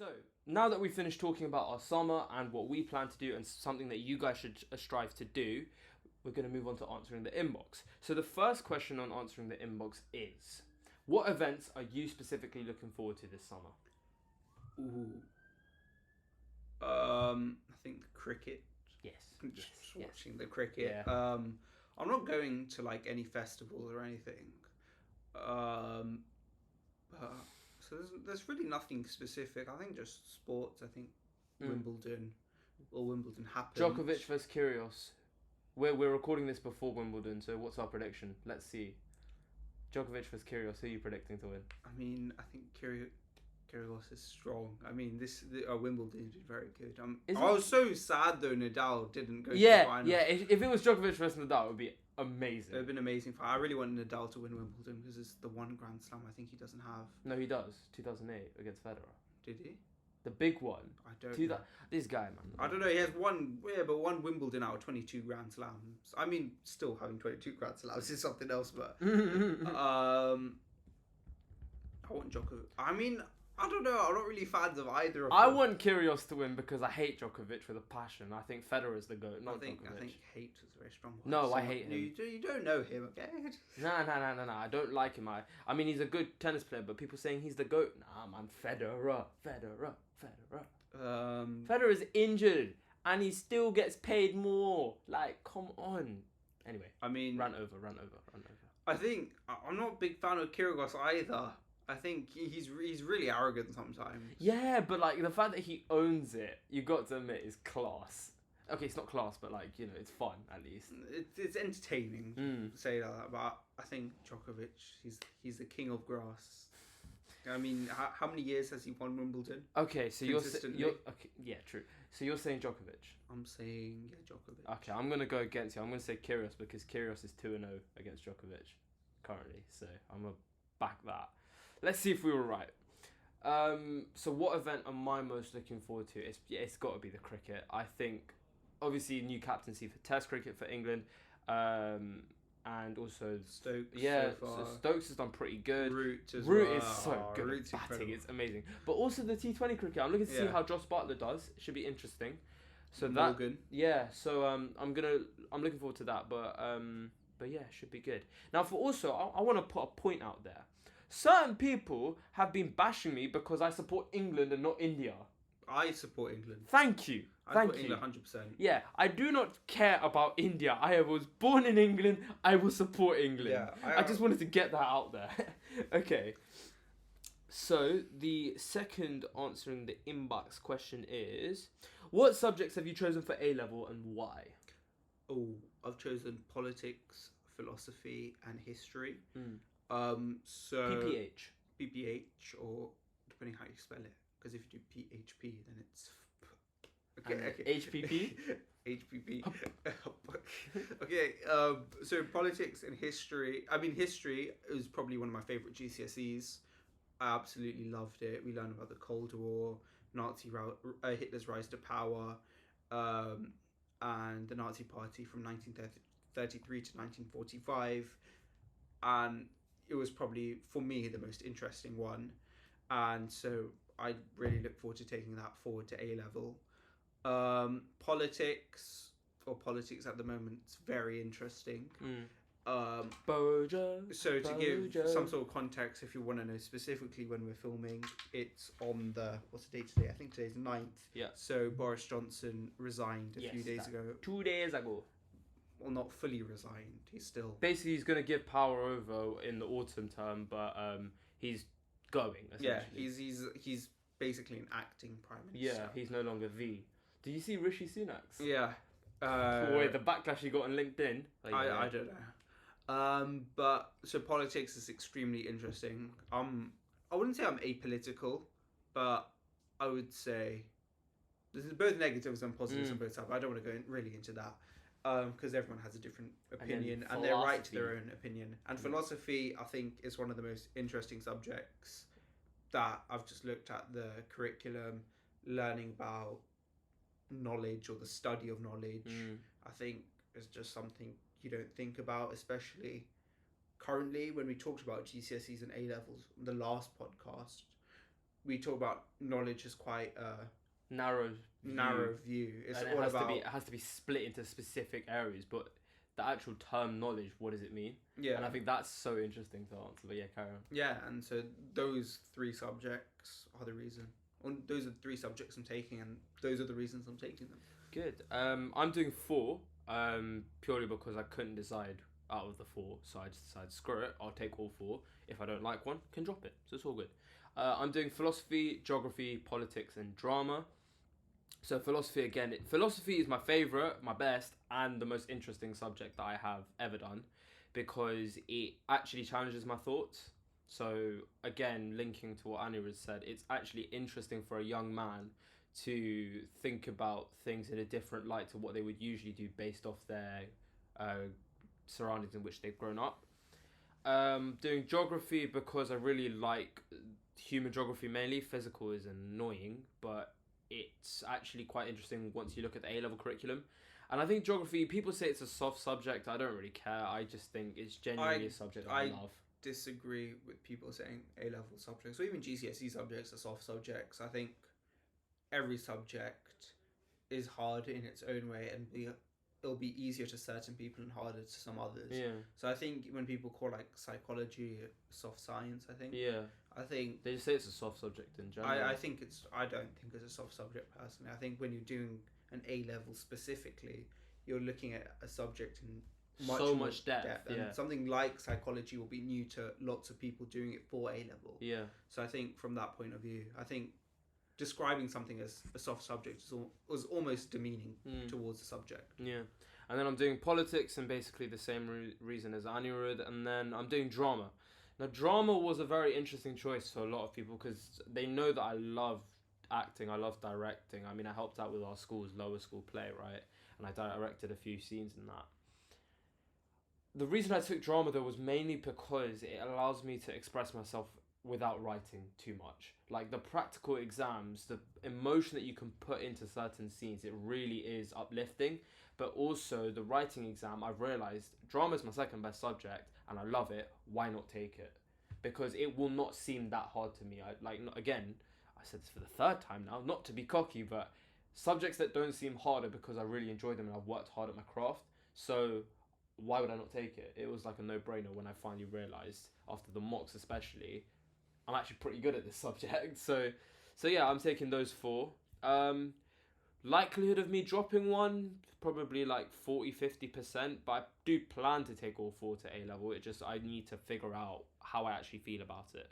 So, now that we've finished talking about our summer and what we plan to do and something that you guys should strive to do, we're going to move on to answering the inbox. So the first question on answering the inbox is, what events are you specifically looking forward to this summer? Ooh. I think cricket. Yes. Just yes. watching the cricket. Yeah. I'm not going to like any festivals or anything. But so there's really nothing specific. I think just sports. I think Wimbledon happened. Djokovic versus Kyrgios. We're recording this before Wimbledon, so what's our prediction? Let's see. Djokovic versus Kyrgios. Who are you predicting to win? I mean, I think Kyrgios is strong. I mean, Wimbledon did very good. I was so sad though Nadal didn't go to the final. Yeah. If it was Djokovic versus Nadal, it would be amazing. It would have been amazing. I really want Nadal to win Wimbledon because it's the one Grand Slam I think he doesn't have. No, he does. 2008 against Federer. Did he? The big one. I don't know. This guy, man. I don't know. He has one Wimbledon out of 22 Grand Slams. I mean, still having 22 Grand Slams is something else, but I want Djokovic. I mean, I don't know. I'm not really fans of either of them. I want Kyrgios to win because I hate Djokovic with a passion. I think Federer's the GOAT, not Djokovic. I think hate is a very strong word. No, I hate him. You don't know him, okay? No. I don't like him. I mean, he's a good tennis player, but people saying he's the GOAT. Nah, man. Federer. Federer's injured, and he still gets paid more. Like, come on. Anyway, I mean... Run over. I think... I'm not a big fan of Kyrgios either. I think he's really arrogant sometimes. Yeah, but like the fact that he owns it, you got to admit, is class. Okay, it's not class, but like, you know, it's fun at least. It's entertaining to say that, but I think Djokovic, he's the king of grass. I mean, how many years has he won Wimbledon? Okay, so you're okay, yeah, true. So you're saying Djokovic? I'm saying Djokovic. Okay, I'm gonna go against you. I'm gonna say Kyrgios because Kyrgios is 2-0 against Djokovic currently. So I'm gonna back that. Let's see if we were right. So what event am I most looking forward to? It's got to be the cricket. I think, obviously, new captaincy for Test cricket for England, and also Stokes. Yeah, so Stokes has done pretty good. Root is so good. Root's batting, incredible. It's amazing. But also the T20 cricket. I'm looking to see how Josh Bartlett does. It should be interesting. So Morgan. So I'm looking forward to that. But yeah, it should be good. Now for also, I want to put a point out there. Certain people have been bashing me because I support England and not India. I support England. Thank you. I support England 100%. Yeah, I do not care about India. I was born in England. I will support England. Yeah, I just wanted to get that out there. Okay. So, the second answering the inbox question is, what subjects have you chosen for A-level and why? Oh, I've chosen politics, philosophy and history. So PPH, or depending how you spell it, because if you do PHP then it's okay. HPP. HPP. Okay. So politics and history. I mean, history is probably one of my favorite GCSEs. I absolutely loved it. We learned about the Cold War, Hitler's rise to power, and the Nazi Party from 1933 to 1945, and it was probably, for me, the most interesting one. And so I really look forward to taking that forward to A-level. Politics at the moment, it's very interesting. Bojo. So to give some sort of context, if you want to know specifically when we're filming, it's on what's the date today? I think today's 9th. Yeah. So Boris Johnson resigned a few days ago. 2 days ago. Well, not fully resigned. He's still... Basically, he's going to give power over in the autumn term, but he's going, essentially. Yeah, he's basically an acting prime minister. Yeah, he's no longer the... Do you see Rishi Sunak's? Yeah. Wait, the backlash he got on LinkedIn? I don't know. But, so politics is extremely interesting. I wouldn't say I'm apolitical, but I would say... There's both negatives and positives on both sides, but I don't want to go really into that. Because everyone has a different opinion and they're right to their own opinion. And philosophy, I think, is one of the most interesting subjects that I've just looked at the curriculum, learning about knowledge or the study of knowledge. I think it's just something you don't think about, especially currently when we talked about GCSEs and A-levels, the last podcast. we talk about knowledge as quite narrow narrow view. It's and all about it has to be split into specific areas, but the actual term knowledge, what does it mean? yeah. And I think that's so interesting to answer. But yeah, carry on. Yeah, and so those three subjects are the reason. Those are the three subjects I'm taking, and those are the reasons I'm taking them. Good. I'm doing 4, purely because I couldn't decide out of the 4, so I just decided, screw it, I'll take all 4. If I don't like one, can drop it. So it's all good. I'm doing philosophy, geography, politics, and drama. So philosophy, again, philosophy is my favourite, my best, and the most interesting subject that I have ever done, because it actually challenges my thoughts. So again, linking to what Aniruddh said, it's actually interesting for a young man to think about things in a different light to what they would usually do based off their surroundings in which they've grown up. Doing geography because I really like human geography mainly. Physical is annoying, but it's actually quite interesting once you look at the A-level curriculum. And I think geography, people say it's a soft subject. I don't really care. I just think it's genuinely a subject I love. Disagree with people saying A-level subjects or even GCSE subjects are soft subjects. I think every subject is hard in its own way, and it'll be easier to certain people and harder to some others. Yeah. So I think when people call like psychology soft science, I think they just say it's a soft subject in general. I don't think it's a soft subject personally. I think when you're doing an A-level specifically, you're looking at a subject in much depth. And something like psychology will be new to lots of people doing it for A-level. Yeah. So I think from that point of view, I think describing something as a soft subject was almost demeaning towards the subject. Yeah. And then I'm doing politics, and basically the same reason as Aniruddh. And then I'm doing drama. Now, drama was a very interesting choice for a lot of people because they know that I love acting, I love directing. I mean, I helped out with our school's lower school play, right? And I directed a few scenes in that. The reason I took drama, though, was mainly because it allows me to express myself without writing too much. Like, the practical exams, the emotion that you can put into certain scenes, it really is uplifting. But also, the writing exam, I've realised drama is my second best subject, and I love it. Why not take it? Because it will not seem that hard to me. Again, I said this for the third time now, not to be cocky, but subjects that don't seem harder because I really enjoy them and I've worked hard at my craft. So why would I not take it? It was like a no-brainer when I finally realised, after the mocks especially, I'm actually pretty good at this subject. So yeah, I'm taking those 4. Likelihood of me dropping one, probably like 40-50%, but I do plan to take all 4 to A-level. I need to figure out how I actually feel about it.